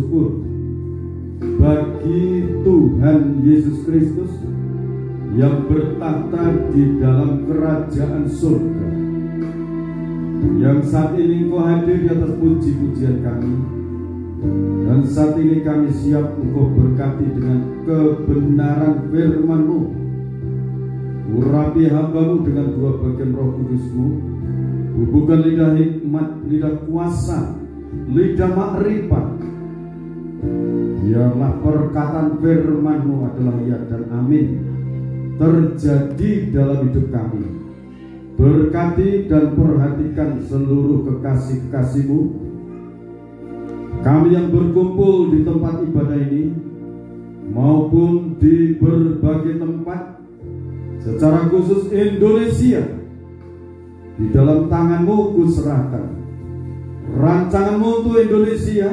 bersyukur bagi Tuhan Yesus Kristus yang bertahta di dalam kerajaan surga, yang saat ini Engkau hadir di atas puji-pujian kami, dan saat ini kami siap Engkau berkati dengan kebenaran firman-Mu. Urapi hamba-Mu dengan dua bagian Roh Kudus-Mu, bubuhkan lidah hikmat, lidah kuasa, lidah makrifat. Biarlah perkataan firman-Mu adalah ya dan amin terjadi dalam hidup kami. Berkati dan perhatikan seluruh kekasih-kekasih-Mu, kami yang berkumpul di tempat ibadah ini maupun di berbagai tempat, secara khusus Indonesia. Di dalam tangan-Mu kuserahkan. Rancangan-Mu untuk Indonesia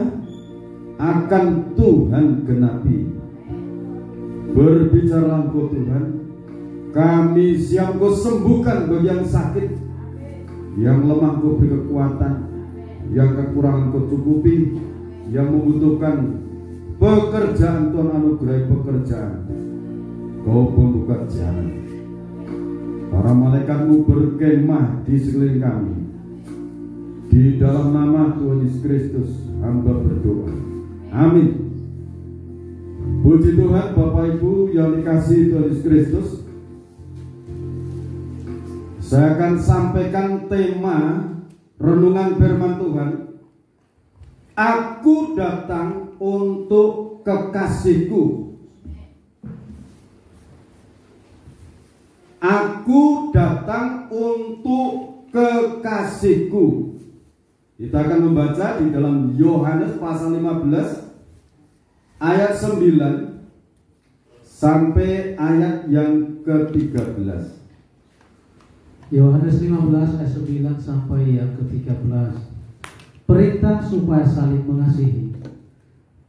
akan Tuhan genapi. Berbicara Engkau Tuhan, kami siap Engkau sembuhkan bagi yang sakit, yang lemah Engkau beri kekuatan, yang kekurangan Engkau cukupi, yang membutuhkan pekerjaan Tuhan anugerahi pekerjaan. Kau membuka jalan. Para malaikat-Mu berkemah di sekeliling kami. Di dalam nama Tuhan Yesus Kristus hamba berdoa, amin. Puji Tuhan. Bapak Ibu yang dikasihi Tuhan Yesus Kristus, saya akan sampaikan tema renungan firman Tuhan. Aku datang untuk kekasihku. Aku datang untuk kekasihku. Kita akan membaca di dalam Yohanes pasal 15 ayat 9 sampai ayat yang ke-13. Yohanes 15 ayat 9 sampai yang ke-13. Perintah supaya saling mengasihi.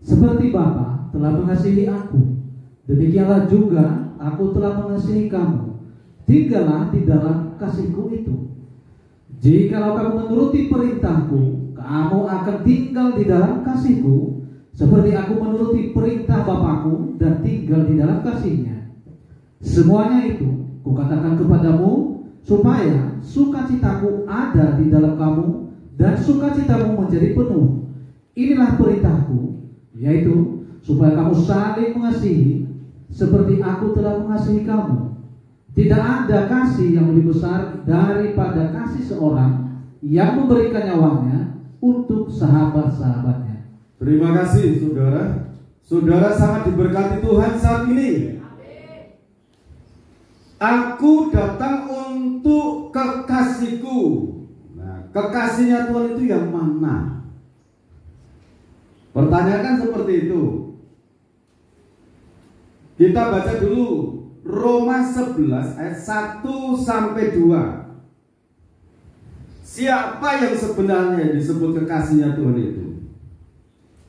Seperti Bapa telah mengasihi aku, demikianlah juga aku telah mengasihi kamu. Tinggallah di dalam kasihku itu. Jikalau kamu menuruti perintahku, kamu akan tinggal di dalam kasihku, seperti aku menuruti perintah Bapakku dan tinggal di dalam kasihnya. Semuanya itu kukatakan kepadamu, supaya sukacitaku ada di dalam kamu, dan sukacitamu menjadi penuh. Inilah perintahku, yaitu supaya kamu saling mengasihi, seperti aku telah mengasihi kamu. Tidak ada kasih yang lebih besar daripada kasih seorang yang memberikan nyawanya untuk sahabat-sahabatnya. Terima kasih saudara. Saudara sangat diberkati Tuhan saat ini. Aku datang untuk kekasihku. Nah, kekasihnya Tuhan itu yang mana? Pertanyaan kan seperti itu. Kita baca dulu Roma 11 ayat 1 sampai 2. Siapa yang sebenarnya disebut kekasihnya Tuhan itu?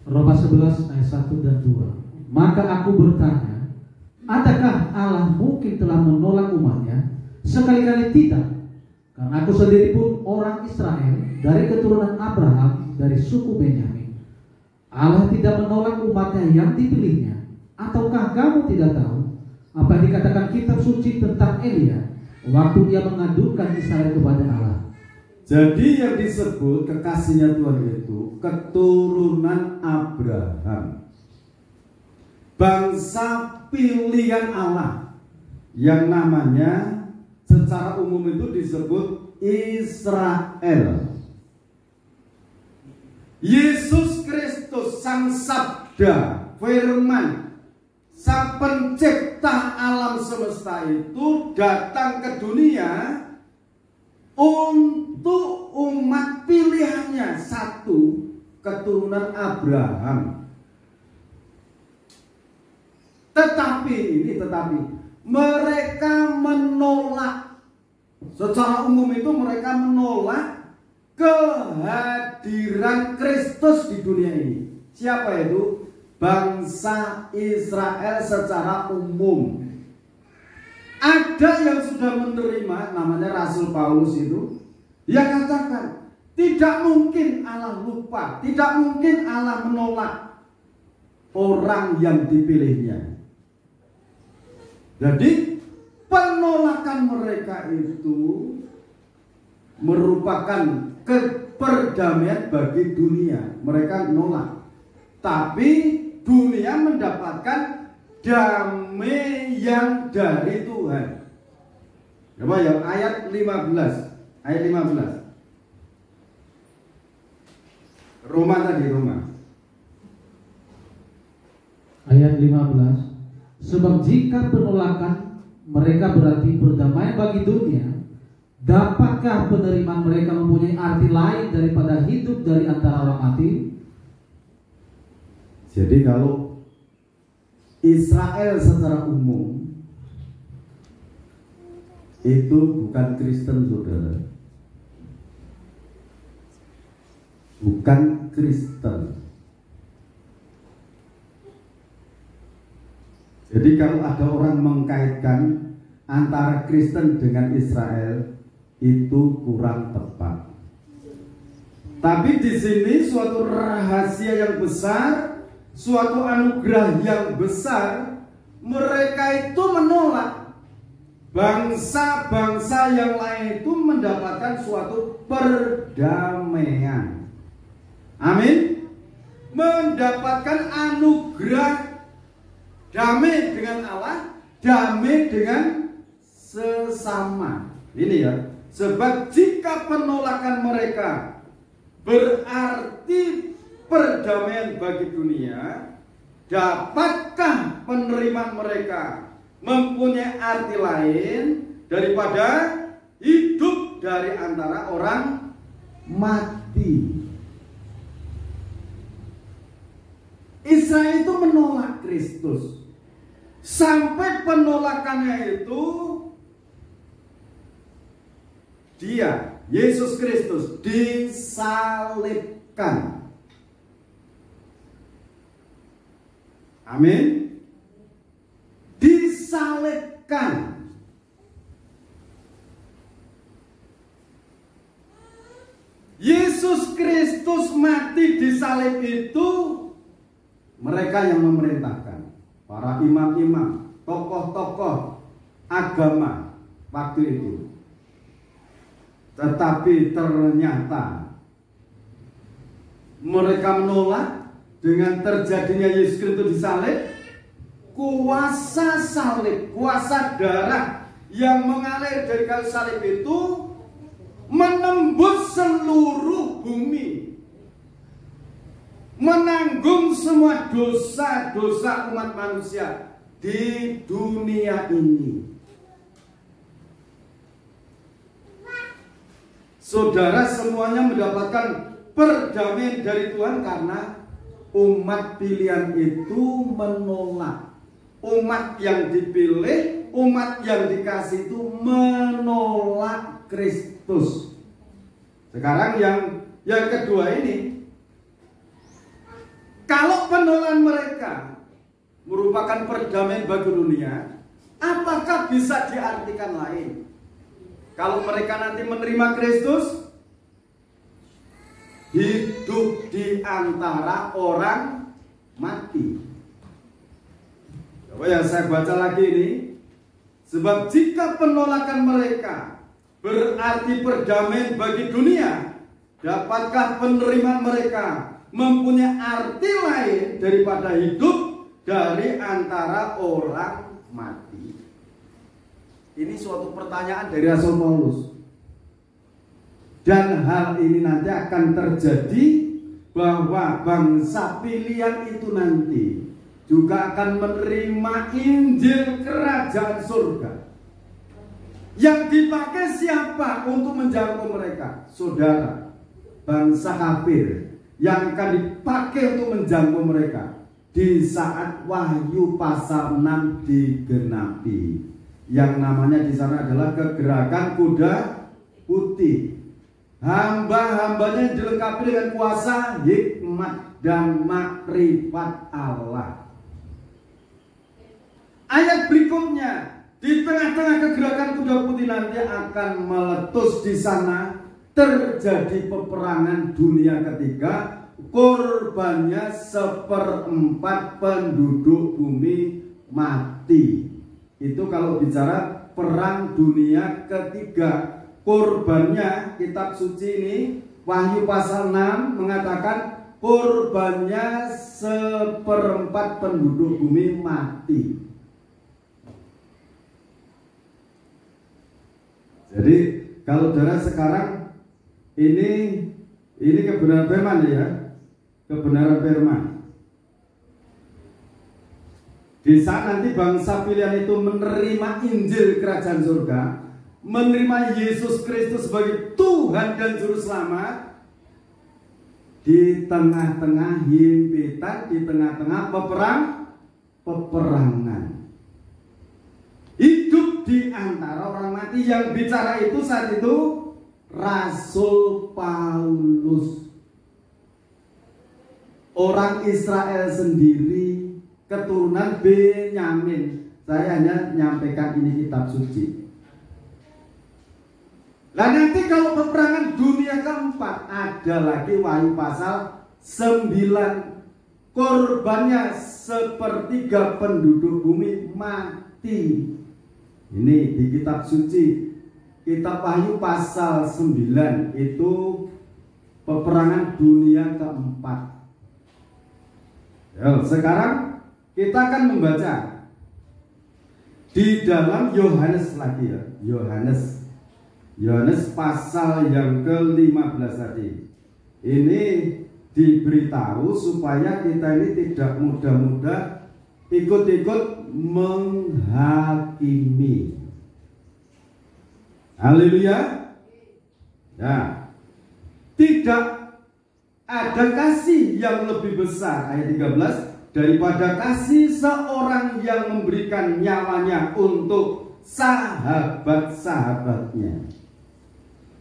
Roma 11 ayat 1 dan 2. Maka aku bertanya, adakah Allah mungkin telah menolak umatnya? Sekali-kali tidak. Karena aku sendiri pun orang Israel, dari keturunan Abraham, dari suku Benyamin. Allah tidak menolak umatnya yang dipilihnya. Ataukah kamu tidak tahu apa yang dikatakan kitab suci tentang Elia waktu dia mengadukan Israel kepada Allah? Jadi yang disebut kekasihnya Tuhan itu keturunan Abraham, bangsa pilihan Allah, yang namanya secara umum itu disebut Israel. Yesus Kristus sang sabda, firman, sang pencipta alam semesta itu datang ke dunia untuk umat pilihannya, satu, keturunan Abraham. Tetapi mereka menolak, secara umum itu mereka menolak kehadiran Kristus di dunia ini. Siapa itu? Bangsa Israel secara umum. Ada yang sudah menerima, namanya Rasul Paulus itu, yang katakan tidak mungkin Allah lupa, tidak mungkin Allah menolak. orang yang dipilihnya. Jadi penolakan mereka itu merupakan perdamaian bagi dunia. Mereka nolak, tapi dunia mendapatkan damai yang dari Tuhan. Coba ya, ayat 15. Ayat 15. Roma tadi, Roma. Ayat 15. Sebab jika penolakan mereka berarti perdamaian bagi dunia, dapatkah penerimaan mereka mempunyai arti lain daripada hidup dari antara orang mati? Jadi kalau Israel secara umum itu bukan Kristen, saudara. Bukan Kristen. Jadi kalau ada orang mengkaitkan antara Kristen dengan Israel, itu kurang tepat. Tapi di sini suatu rahasia yang besar, suatu anugerah yang besar. Mereka itu menolak bangsa-bangsa yang lain itu mendapatkan suatu perdamaian. Amin. Mendapatkan anugerah damai dengan Allah, damai dengan sesama. Ini ya. Sebab jika penolakan mereka berarti perdamaian bagi dunia, dapatkah penerimaan mereka mempunyai arti lain daripada hidup dari antara orang mati? Israel itu menolak Kristus. Sampai penolakannya itu dia, Yesus Kristus, disalibkan. Amin. Disalibkan. Yesus Kristus mati disalib itu mereka yang memerintahkan. Para imam-imam, tokoh-tokoh agama waktu itu. Tetapi ternyata mereka menolak. Dengan terjadinya Yesus Kristus disalib, kuasa salib, kuasa darah yang mengalir dari kayu salib itu menembus seluruh bumi, menanggung semua dosa-dosa umat manusia di dunia ini. Saudara, semuanya mendapatkan perdamaian dari Tuhan karena umat pilihan itu menolak. Umat yang dipilih, umat yang dikasih itu menolak Kristus. Sekarang yang kedua ini, kalau penolakan mereka merupakan perdamaian bagi dunia, apakah bisa diartikan lain? Kalau mereka nanti menerima Kristus, hidup di antara orang mati. Coba yang saya baca lagi ini. Sebab jika penolakan mereka berarti perdamaian bagi dunia, dapatkah penerimaan mereka mempunyai arti lain daripada hidup dari antara orang mati? Ini suatu pertanyaan dari Rasul Paulus. Dan hal ini nanti akan terjadi bahwa bangsa pilihan itu nanti juga akan menerima Injil Kerajaan Surga. Yang dipakai siapa untuk menjangkau mereka? Saudara, bangsa kafir yang akan dipakai untuk menjangkau mereka di saat Wahyu pasal 6 digenapi. Yang namanya di sana adalah kegerakan kuda putih. Hamba-hambanya dilengkapi dengan kuasa, hikmat, dan makrifat Allah. Ayat berikutnya, di tengah-tengah kegerakan kuda putih nanti akan meletus di sana terjadi peperangan dunia ketiga. korbannya 1/4 penduduk bumi mati. Itu kalau bicara perang dunia ketiga. Korbannya kitab suci ini Wahyu pasal 6 mengatakan korbannya 1/4 penduduk bumi mati. Jadi kalau saudara sekarang ini kebenaran firman ya, kebenaran firman. Di saat nanti bangsa pilihan itu menerima Injil Kerajaan Surga, menerima Yesus Kristus sebagai Tuhan dan Juru Selamat, di tengah-tengah himpitan, di tengah-tengah peperangan, hidup di antara orang mati. Yang bicara itu saat itu Rasul Paulus, orang Israel sendiri, keturunan Benyamin. Saya hanya menyampaikan ini kitab suci. Nah nanti kalau peperangan dunia keempat, ada lagi Wahyu pasal 9. Korbannya 1/3 penduduk bumi mati. Ini di kitab suci, kitab Wahyu pasal 9 itu peperangan dunia keempat. Sekarang kita akan membaca di dalam Yohanes lagi ya, Yohanes pasal yang ke-15 tadi. Ini diberitahu supaya kita ini tidak mudah-mudah ikut-ikut menghakimi. Haleluya. Nah, tidak ada kasih yang lebih besar, ayat 13, daripada kasih seorang yang memberikan nyawanya untuk sahabat-sahabatnya.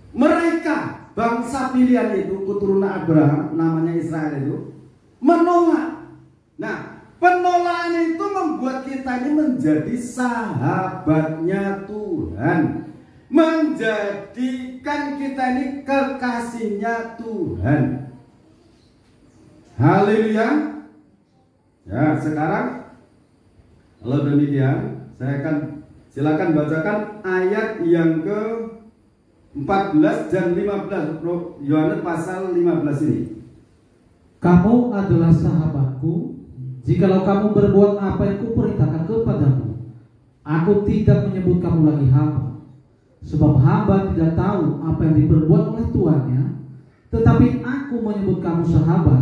Mereka, bangsa pilihan itu, keturunan Abraham, namanya Israel itu, menolak. Nah, penolakan itu membuat kita ini menjadi sahabatnya Tuhan, menjadikan kita ini kekasihnya Tuhan. Haleluya. Ya, sekarang kalau demikian, saya akan silakan bacakan ayat yang ke-14 dan 15, Yohanes pasal 15 ini. Kamu adalah sahabatku jikalau kamu berbuat apa yang kuperintahkan kepadamu. Aku tidak menyebut kamu lagi hamba, sebab hamba tidak tahu apa yang diperbuat oleh tuannya, tetapi aku menyebut kamu sahabat,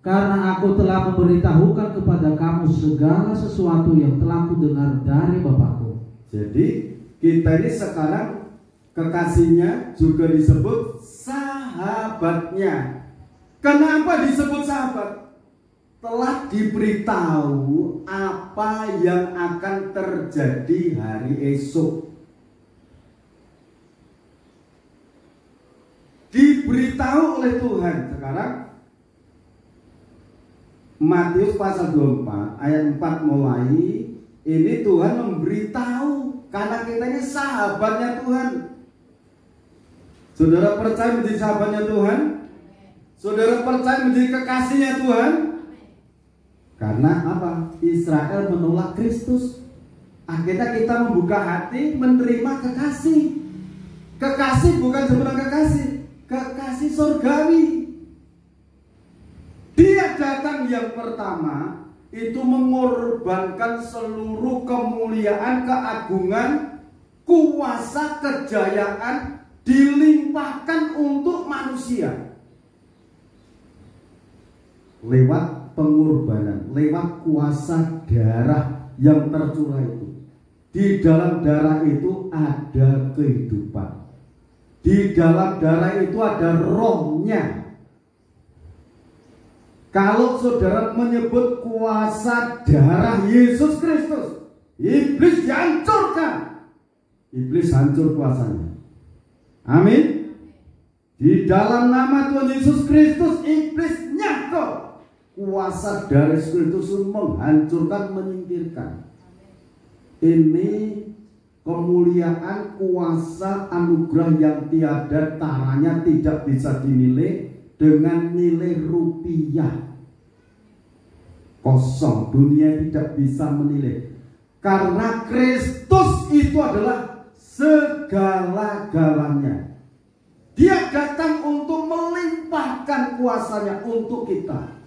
karena aku telah memberitahukan kepada kamu segala sesuatu yang telah kudengar dari Bapakku. Jadi kita ini sekarang kekasihnya, juga disebut sahabatnya. Kenapa disebut sahabat? Telah diberitahu apa yang akan terjadi hari esok. Diberitahu oleh Tuhan. Sekarang Matius pasal 24 ayat 4 mulai, ini Tuhan memberitahu karena kita ini sahabatnya Tuhan. Saudara percaya menjadi sahabatnya Tuhan? Saudara percaya menjadi kekasihnya Tuhan? Karena apa? Israel menolak Kristus. Akhirnya kita membuka hati menerima kekasih. Kekasih bukan sebenarnya kekasih, kekasih surgawi. Dia datang yang pertama itu mengorbankan seluruh kemuliaan, keagungan, kuasa, kejayaan dilimpahkan untuk manusia lewat pengorbanan, lewat kuasa darah yang tercurah itu. Di dalam darah itu ada kehidupan. Di dalam darah itu ada rohnya. Kalau saudara menyebut kuasa darah Yesus Kristus, iblis dihancurkan. Iblis hancur kuasanya. Amin. Di dalam nama Tuhan Yesus Kristus, iblis nyangkut. Kuasa darah Yesus Kristus menghancurkan, menyingkirkan. Ini kemuliaan, kuasa, anugerah yang tiada taranya, tidak bisa dinilai dengan nilai rupiah. Kosong, dunia tidak bisa menilai. Karena Kristus itu adalah segala-galanya. Dia datang untuk melimpahkan kuasanya untuk kita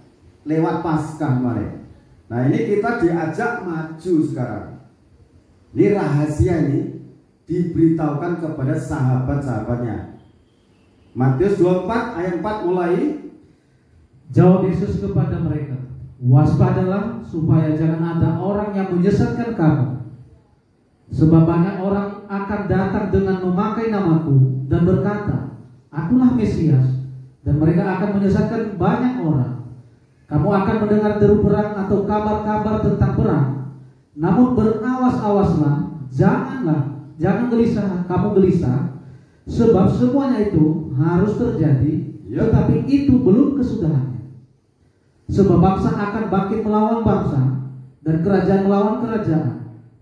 lewat Paskah kemarin. Nah, ini kita diajak maju sekarang. Ini rahasia ini diberitahukan kepada sahabat-sahabatnya. Matius 24 ayat 4 mulai. Jawab Yesus kepada mereka, waspadalah supaya jangan ada orang yang menyesatkan kamu. Sebab banyak orang akan datang dengan memakai namaku dan berkata, Akulah Mesias, dan mereka akan menyesatkan banyak orang. Kamu akan mendengar deru perang atau kabar-kabar tentang perang. Namun berawas-awaslah, jangan gelisah, kamu gelisah, sebab semuanya itu harus terjadi, tetapi itu belum kesudahannya. Sebab bangsa akan bangkit melawan bangsa, dan kerajaan melawan kerajaan.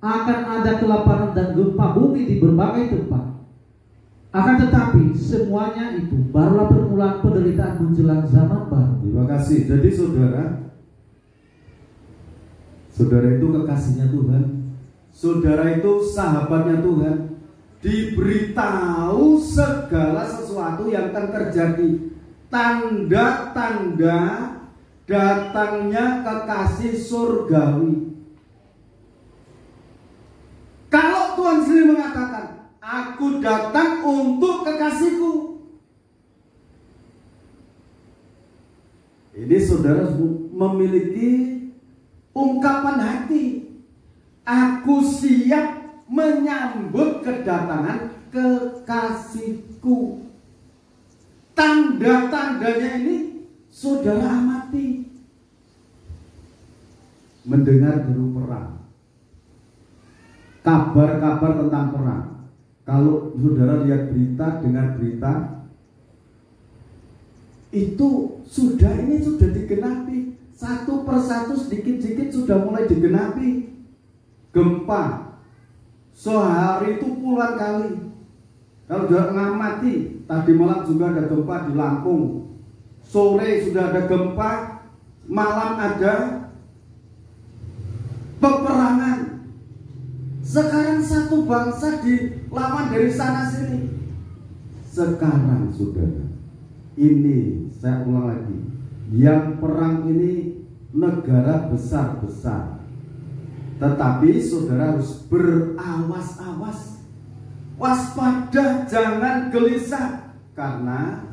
Akan ada kelaparan dan gempa bumi di berbagai tempat. Akan tetapi semuanya itu barulah permulaan penderitaan menjelang zaman baru. Terima kasih. Jadi saudara itu kekasihnya Tuhan. Saudara itu sahabatnya Tuhan. Diberitahu segala sesuatu yang akan terjadi. Tanda-tanda datangnya kekasih surgawi. Kalau Tuhan sendiri mengatakan, Aku datang untuk kekasihku. Ini saudara memiliki ungkapan hati. Aku siap menyambut kedatangan kekasihku. Tanda-tandanya ini saudara amati. Mendengar deru perang, kabar-kabar tentang perang. Kalau saudara lihat berita, dengar berita, itu sudah digenapi. Satu persatu sedikit-sedikit sudah mulai digenapi. Gempa sehari itu puluhan kali. Kalau sudah ngamati, tadi malam juga ada gempa di Lampung. Sore sudah ada gempa, malam ada peperangan. Sekarang satu bangsa dilawan dari sana sini. Sekarang saudara, ini saya ulang lagi, yang perang ini negara besar-besar. Tetapi saudara harus berawas-awas, waspada, jangan gelisah. Karena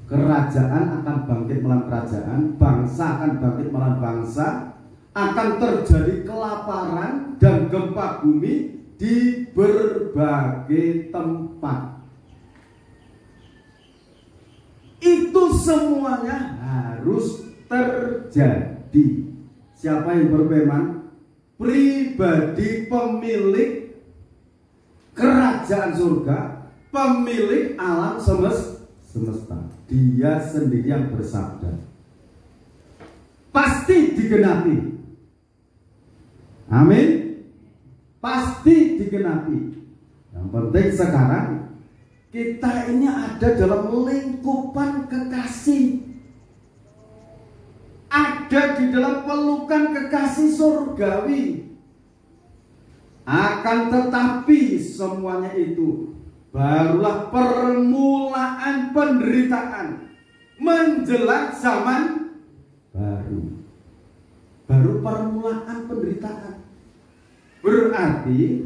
kerajaan akan bangkit melawan kerajaan, bangsa akan bangkit melawan bangsa, akan terjadi kelaparan dan gempa bumi di berbagai tempat. Itu semuanya harus terjadi. Siapa yang berfirman? Pribadi pemilik kerajaan surga, pemilik alam semesta. Dia sendiri yang bersabda. Pasti digenapi. Amin. Pasti digenapi. Yang penting sekarang kita ini ada dalam lingkupan kekasih. Ada di dalam pelukan kekasih surgawi. Akan tetapi semuanya itu barulah permulaan penderitaan menjelang zaman baru. Baru permulaan penderitaan. Berarti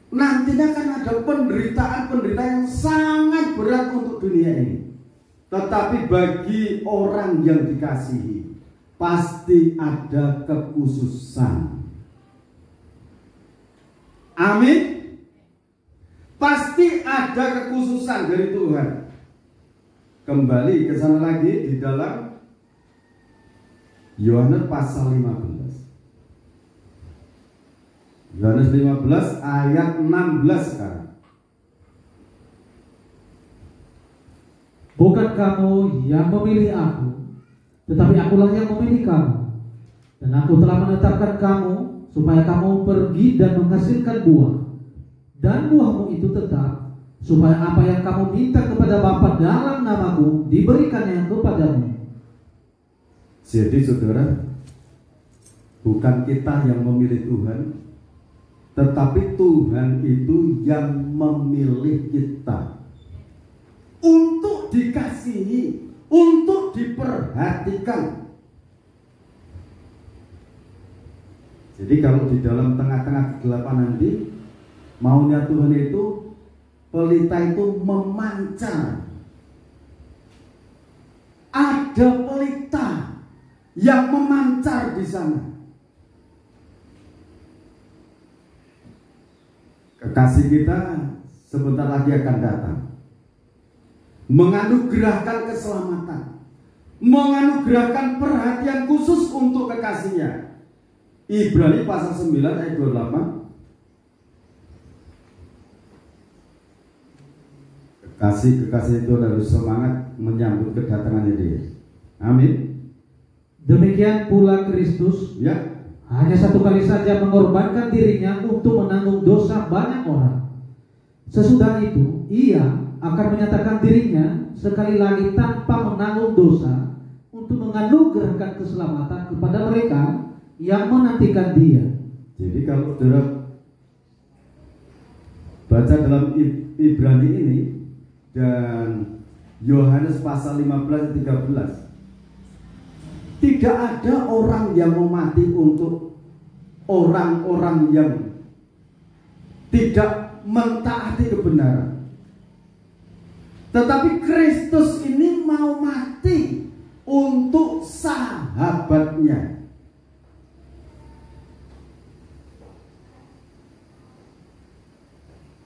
nantinya akan ada penderitaan-penderitaan yang sangat berat untuk dunia ini. Tetapi bagi orang yang dikasihi, pasti ada kekhususan. Amin. Pasti ada kekhususan dari Tuhan. Kembali ke sana lagi di dalam Yohanes pasal 15. Yohanes 15 ayat 16 sekarang. Bukan kamu yang memilih aku, tetapi akulah yang memilih kamu. Dan aku telah menetapkan kamu supaya kamu pergi dan menghasilkan buah. Dan buahmu itu tetap, supaya apa yang kamu minta kepada Bapa dalam namaku diberikannya kepadamu. Jadi saudara, bukan kita yang memilih Tuhan, tetapi Tuhan itu yang memilih kita untuk dikasihi, untuk diperhatikan. Jadi kalau di dalam tengah-tengah kegelapan nanti, maunya Tuhan itu pelita itu memancar. Ada pelita yang memancar di sana. Kekasih kita sebentar lagi akan datang, menganugerahkan keselamatan, menganugerahkan perhatian khusus untuk kekasihnya. Ibrani pasal 9 ayat 28. Kekasih-kekasih itu harus semangat menyambut kedatangannya dia. Amin. Demikian pula Kristus, Ya, hanya satu kali saja mengorbankan dirinya untuk menanggung dosa banyak orang. Sesudah itu, ia akan menyatakan dirinya sekali lagi tanpa menanggung dosa untuk menganugerahkan keselamatan kepada mereka yang menantikan dia. jadi kalau saudara baca dalam Ibrani ini dan Yohanes pasal 15 13, tidak ada orang yang mau mati untuk orang-orang yang tidak mentaati kebenaran. Tetapi Kristus ini mau mati untuk sahabatnya.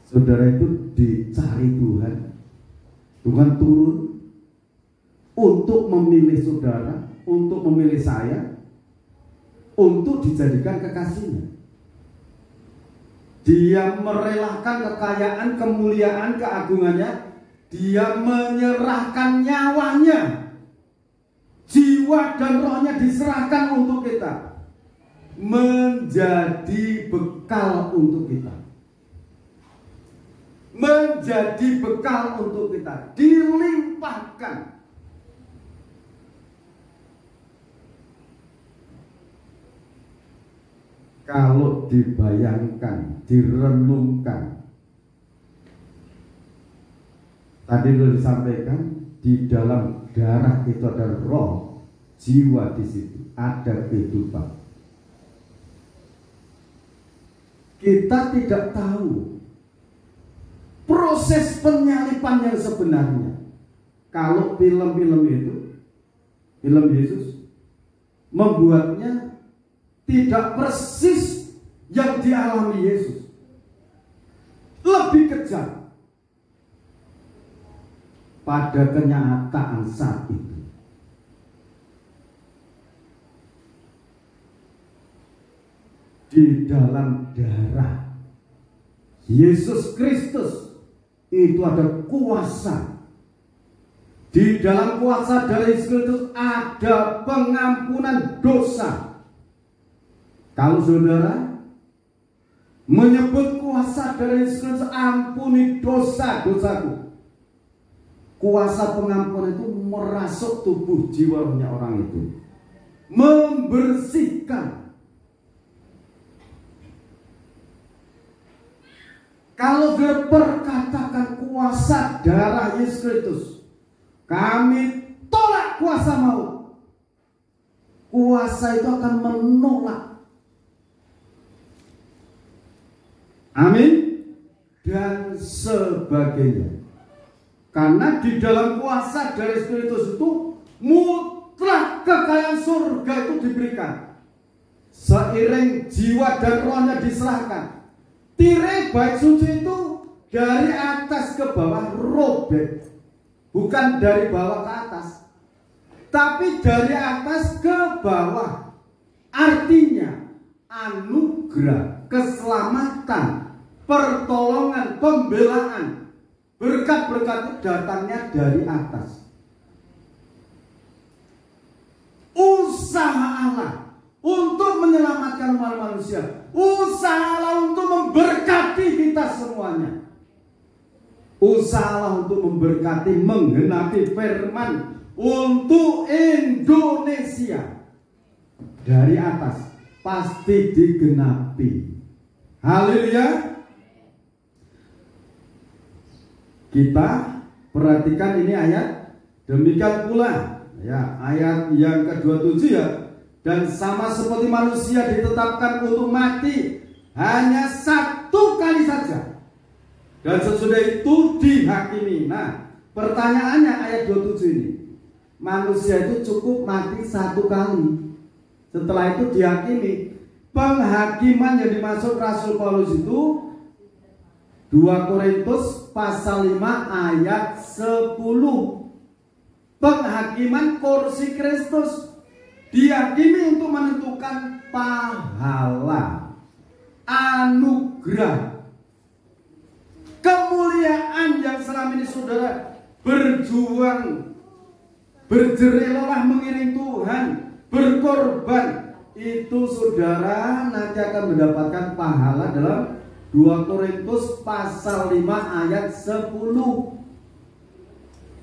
Saudara itu dicari Tuhan. Tuhan turun untuk memilih saudara, untuk memilih saya, untuk dijadikan kekasihnya. Dia merelakan kekayaan, kemuliaan, keagungannya. Dia menyerahkan nyawanya, jiwa dan rohnya diserahkan untuk kita, menjadi bekal untuk kita, menjadi bekal untuk kita, dilimpahkan. Kalau dibayangkan, direnungkan, tadi sudah disampaikan, di dalam darah itu ada roh, jiwa di situ, ada kehidupan. Kita tidak tahu proses penyalipan yang sebenarnya. Kalau film-film itu, film Yesus, membuatnya tidak persis yang dialami Yesus, lebih kejam pada kenyataan saat itu. Di dalam darah Yesus Kristus itu ada kuasa. Di dalam kuasa dari Yesus Kristus ada pengampunan dosa. Kalau saudara menyebut kuasa dari Yesus Kristus, ampuni dosa-dosaku, kuasa pengampunan itu merasuk tubuh jiwa rohnya orang itu, membersihkan. Kalau dia perkatakan kuasa darah Yesus Kristus, kami tolak kuasa maut. Kuasa itu akan menolak. Amin. Dan sebagainya. Karena di dalam kuasa dari Kristus itu mutlak kekayaan surga itu diberikan. Seiring jiwa dan rohnya diserahkan. Tirai bait suci itu dari atas ke bawah robek. Bukan dari bawah ke atas, tapi dari atas ke bawah. Artinya anugerah, keselamatan, pertolongan, pembelaan, berkat-berkat itu datangnya dari atas. Usaha Allah untuk menyelamatkan umat manusia, usaha Allah untuk memberkati kita semuanya. Usahalah untuk memberkati, menggenapi firman untuk Indonesia. Dari atas pasti digenapi. Haleluya. Kita perhatikan ini ayat. Demikian pula ya, ayat yang ke-27 ya. Dan sama seperti manusia ditetapkan untuk mati hanya satu kali saja, dan sesudah itu dihakimi. Nah, pertanyaannya ayat 27 ini, manusia itu cukup mati satu kali, setelah itu dihakimi. Penghakiman yang dimaksud Rasul Paulus itu 2 Korintus pasal 5 ayat 10. Penghakiman kursi Kristus, dihakimi untuk menentukan pahala, anugerah, kemuliaan yang selama ini saudara berjuang, berjerih-lelah mengiring Tuhan, berkorban, itu saudara nanti akan mendapatkan pahala dalam 2 Korintus pasal 5 ayat 10.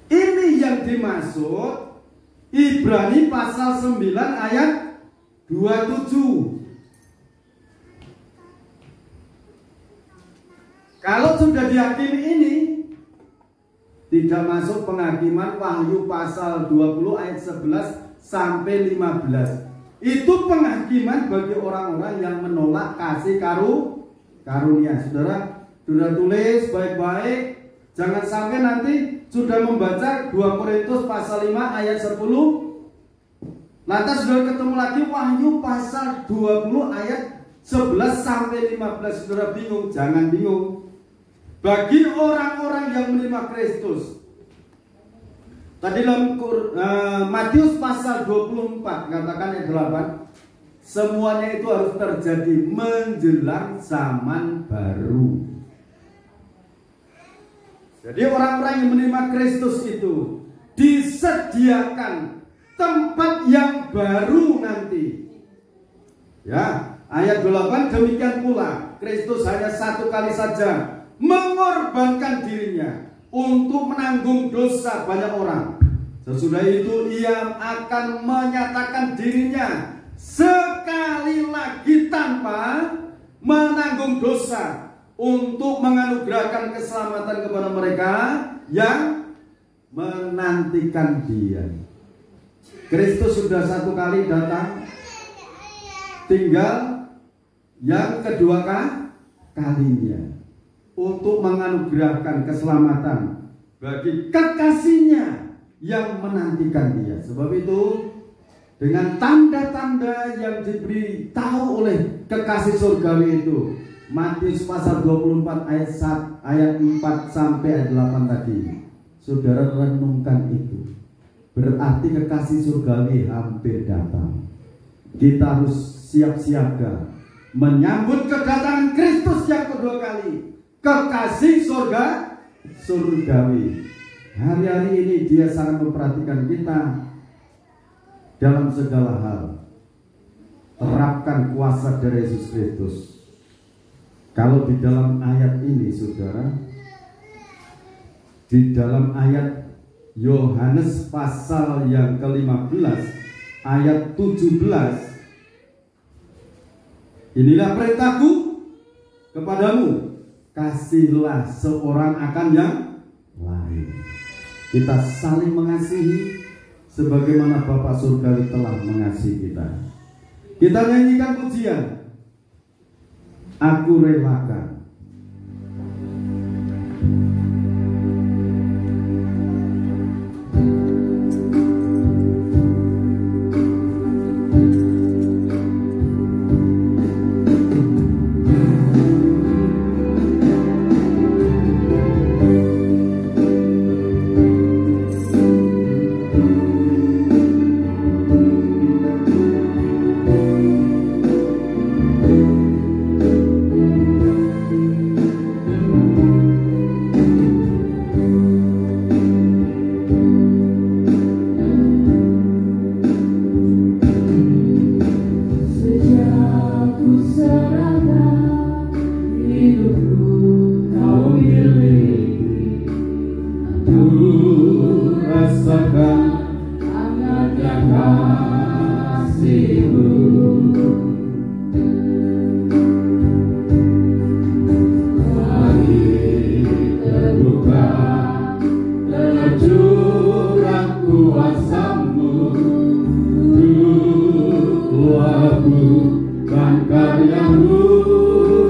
Ini yang dimaksud Ibrani pasal 9 ayat 27. Kalau sudah dihakimi ini, tidak masuk penghakiman Wahyu pasal 20 ayat 11 sampai 15. Itu penghakiman bagi orang-orang yang menolak kasih karunia. Saudara, sudah tulis baik-baik, jangan sampai nanti sudah membaca 2 Korintus pasal 5 ayat 10, lantas sudah ketemu lagi Wahyu pasal 20 ayat 11 sampai 15. Saudara bingung? Jangan bingung. Bagi orang-orang yang menerima Kristus, tadi dalam Matius pasal 24 katakan ayat 8, semuanya itu harus terjadi menjelang zaman baru. Jadi orang-orang yang menerima Kristus itu disediakan tempat yang baru nanti. Ya, ayat 8, demikian pula Kristus hanya satu kali saja mengorbankan dirinya untuk menanggung dosa banyak orang. Sesudah itu ia akan menyatakan dirinya sekali lagi tanpa menanggung dosa, untuk menganugerahkan keselamatan kepada mereka yang menantikan Dia. Kristus sudah satu kali datang, tinggal yang kedua kalinya untuk menganugerahkan keselamatan bagi kekasihnya yang menantikan Dia. Sebab itu dengan tanda-tanda yang diberitahu oleh kekasih surgawi itu, Matius pasal 24 ayat 4 sampai ayat 8 tadi, saudara renungkan itu. Berarti kekasih surgawi hampir datang. Kita harus siap siaga menyambut kedatangan Kristus yang kedua kali. Kekasih surgawi. Hari-hari ini Dia sangat memperhatikan kita dalam segala hal. Terapkan kuasa dari Yesus Kristus. Kalau di dalam ayat ini saudara, di dalam ayat Yohanes pasal yang ke-15 ayat 17, inilah perintahku kepadamu, kasihlah seorang akan yang lain. Kita saling mengasihi sebagaimana Bapa surgawi telah mengasihi kita. Kita nyanyikan pujian, Aku Relakan. lakukan karya-Mu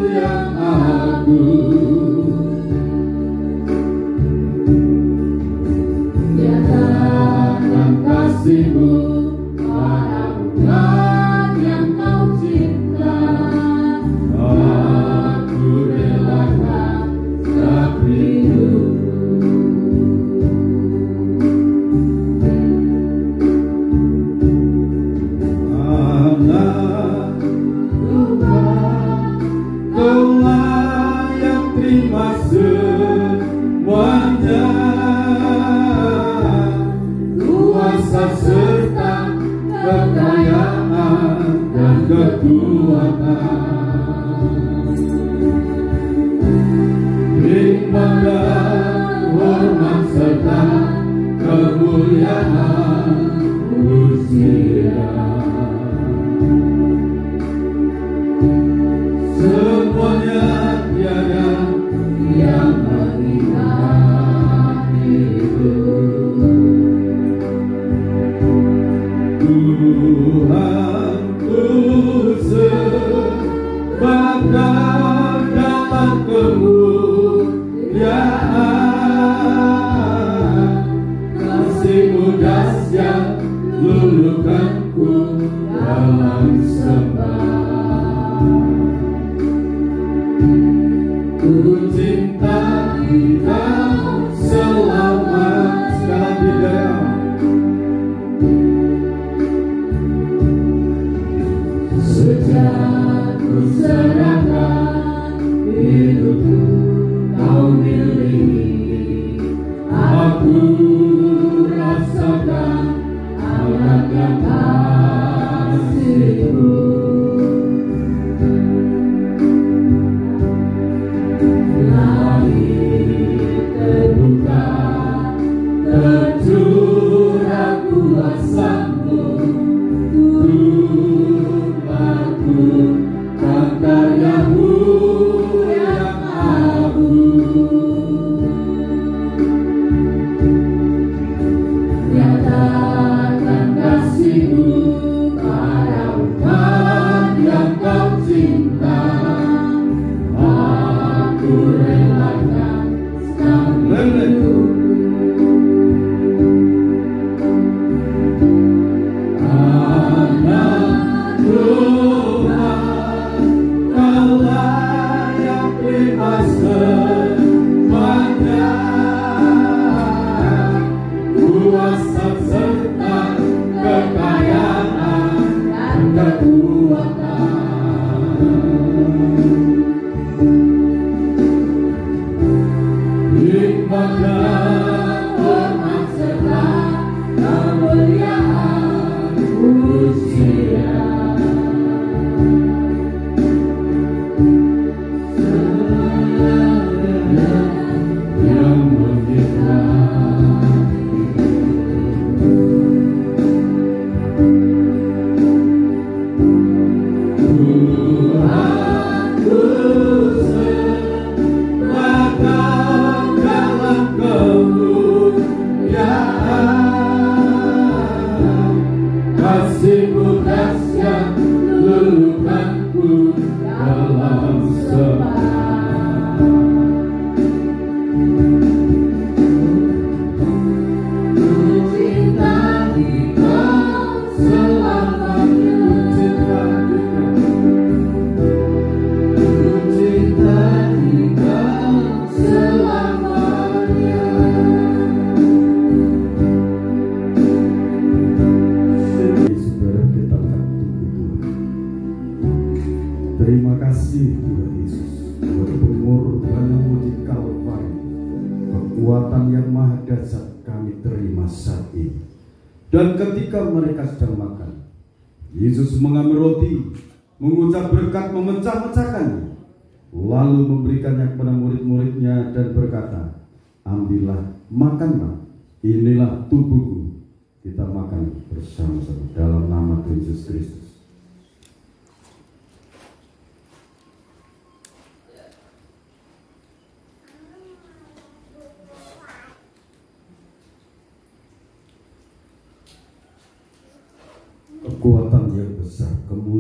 yang agung. Nyatakan kasih-Mu pada umat yang Kau cinta. Aku relakan setiap hidup. Kaulah yang terima semuanya, kuasa serta kekayaan dan kekuatan. Terima dan hormat serta kemuliaan pujian. Semuanya tiada yang mengingat itu. Tuhanku sebagai dalam kemuliaan, kasih-Mu dahsyat luluhkanku dalam sembah. Ku cinta Kau selamat sekarang di dalam. Sejak ku serahkan hidupku Kau miliki, aku rasakan hangatnya kasih-Mu. Tercurah kuasa-Mu untuk lakukan karya-Mu yang agung. Nyatakan kasih-Mu pada umat yang Kau cinta. Aku relakan setiap hidup. Kuasa serta kekayaan dan kekuatan. Hikmat dan hormat serta kemuliaan pujian. Semuanya yang mengingat. Kasih-Mu dahsyat luluhkanku dalam sembah. Ku cinta Kau selamanya. Ku cinta Kau selamanya. Terima kasih Tuhan Yesus buat pengorbanan-Mu di Kalvari. Kekuatan yang maha dahsyat kami terima saat ini. Dan ketika mereka sedang makan, Yesus mengambil roti, mengucap berkat, memecah-mecahkannya, lalu memberikannya kepada murid-muridnya dan berkata, ambillah, makanlah, inilah tubuhku. Kita makan bersama-sama dalam nama Tuhan Yesus Kristus. Kekuatan yang besar, kemuliaan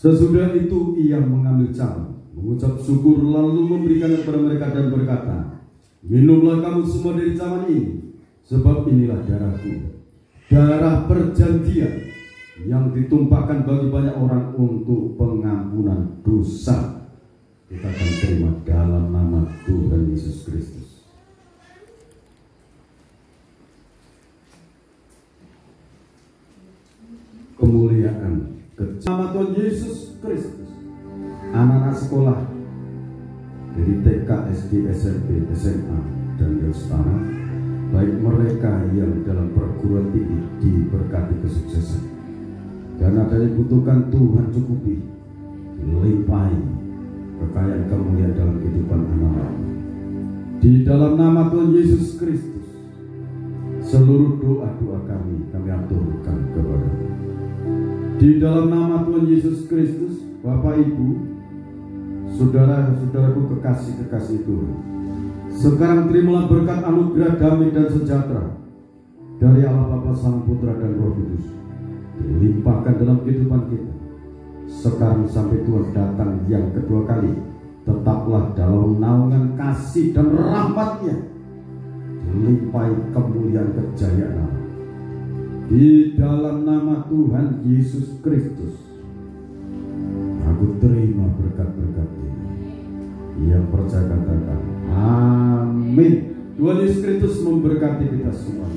Sesudah itu ia mengambil cawan, mengucap syukur, lalu memberikannya kepada mereka dan berkata, minumlah kamu semua dari cawan ini, sebab inilah darahku, darah perjanjian yang ditumpahkan bagi banyak orang untuk pengampunan dosa. Kita akan terima dalam nama Tuhan Yesus Kristus. Kemuliaan nama Tuhan Yesus Kristus. Anak-anak sekolah dari TK, SD, SMP, SMA, dan setara, baik mereka yang dalam perguruan tinggi diberkati kesuksesan, dan ada yang dibutuhkan Tuhan cukupi, limpahi kekayaan kemuliaan dalam kehidupan anak-anak. Di dalam nama Tuhan Yesus Kristus, seluruh doa-doa kami aturkan kepada-Mu. Di dalam nama Tuhan Yesus Kristus, Bapak Ibu, saudara-saudaraku kekasih-kekasih Tuhan, sekarang terimalah berkat anugerah damai dan sejahtera dari Allah Bapa, Sang Putra dan Roh Kudus, dilimpahkan dalam kehidupan kita sekarang sampai Tuhan datang yang kedua kali. Tetaplah dalam naungan kasih dan rahmat-Nya, dilimpahi kemuliaan kejayaan Allah. Di dalam nama Tuhan Yesus Kristus, aku terima berkat-berkat ini. Yang percaya katakan amin. Tuhan Yesus Kristus memberkati kita semua.